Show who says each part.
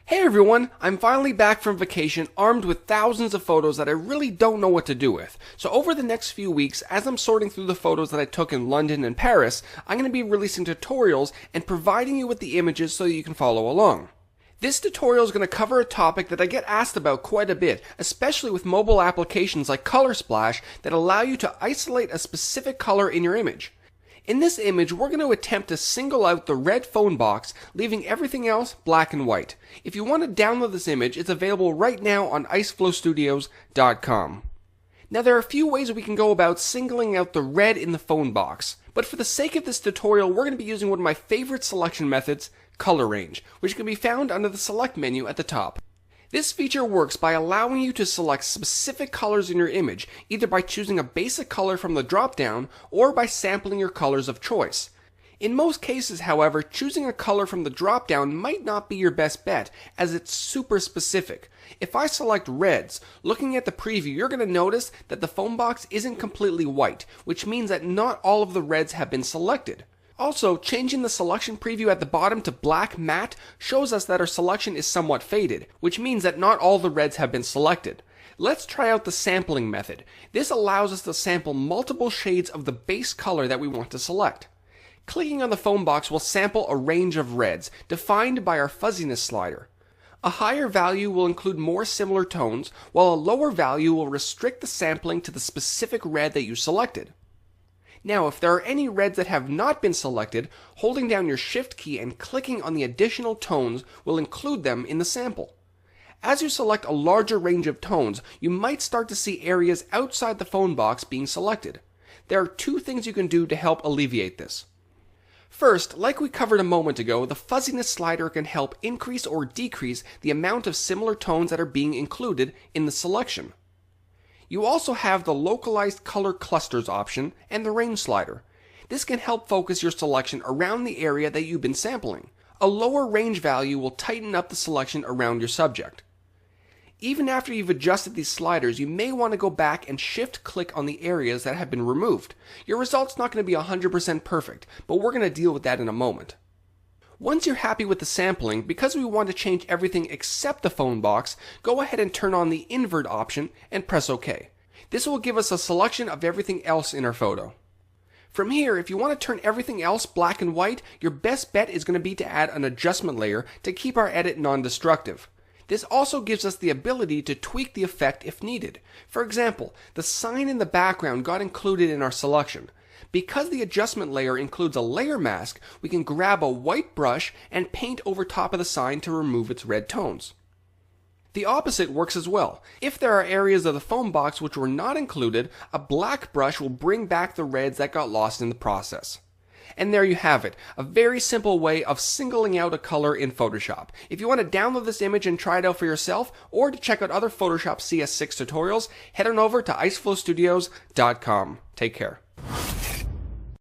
Speaker 1: Hey everyone, I'm finally back from vacation armed with thousands of photos that I really don't know what to do with. So over the next few weeks, as I'm sorting through the photos that I took in London and Paris, I'm going to be releasing tutorials and providing you with the images so that you can follow along. This tutorial is going to cover a topic that I get asked about quite a bit, especially with mobile applications like Color Splash that allow you to isolate a specific color in your image. In this image, we're going to attempt to single out the red phone box, leaving everything else black and white. If you want to download this image, it's available right now on iceflowstudios.com. Now there are a few ways we can go about singling out the red in the phone box, but for the sake of this tutorial, we're going to be using one of my favorite selection methods, Color Range, which can be found under the Select menu at the top. This feature works by allowing you to select specific colors in your image, either by choosing a basic color from the drop-down or by sampling your colors of choice. In most cases, however, choosing a color from the drop-down might not be your best bet, as it's super specific. If I select reds, looking at the preview, you're going to notice that the phone box isn't completely white, which means that not all of the reds have been selected. Also, changing the selection preview at the bottom to black matte shows us that our selection is somewhat faded, which means that not all the reds have been selected. Let's try out the sampling method. This allows us to sample multiple shades of the base color that we want to select. Clicking on the phone box will sample a range of reds, defined by our fuzziness slider. A higher value will include more similar tones, while a lower value will restrict the sampling to the specific red that you selected. Now, if there are any reds that have not been selected, holding down your Shift key and clicking on the additional tones will include them in the sample. As you select a larger range of tones, you might start to see areas outside the phone box being selected. There are two things you can do to help alleviate this. First, like we covered a moment ago, the fuzziness slider can help increase or decrease the amount of similar tones that are being included in the selection. You also have the localized color clusters option and the range slider. This can help focus your selection around the area that you've been sampling. A lower range value will tighten up the selection around your subject. Even after you've adjusted these sliders, you may want to go back and shift click on the areas that have been removed. Your result's not going to be 100% perfect, but we're going to deal with that in a moment. Once you're happy with the sampling, because we want to change everything except the phone box, go ahead and turn on the invert option and press OK. This will give us a selection of everything else in our photo. From here, if you want to turn everything else black and white, your best bet is going to be to add an adjustment layer to keep our edit non-destructive. This also gives us the ability to tweak the effect if needed. For example, the sign in the background got included in our selection. Because the adjustment layer includes a layer mask, we can grab a white brush and paint over top of the sign to remove its red tones. The opposite works as well. If there are areas of the phone box which were not included, a black brush will bring back the reds that got lost in the process. And there you have it, a very simple way of singling out a color in Photoshop. If you want to download this image and try it out for yourself, or to check out other Photoshop CS6 tutorials, head on over to iceflowstudios.com. Take care.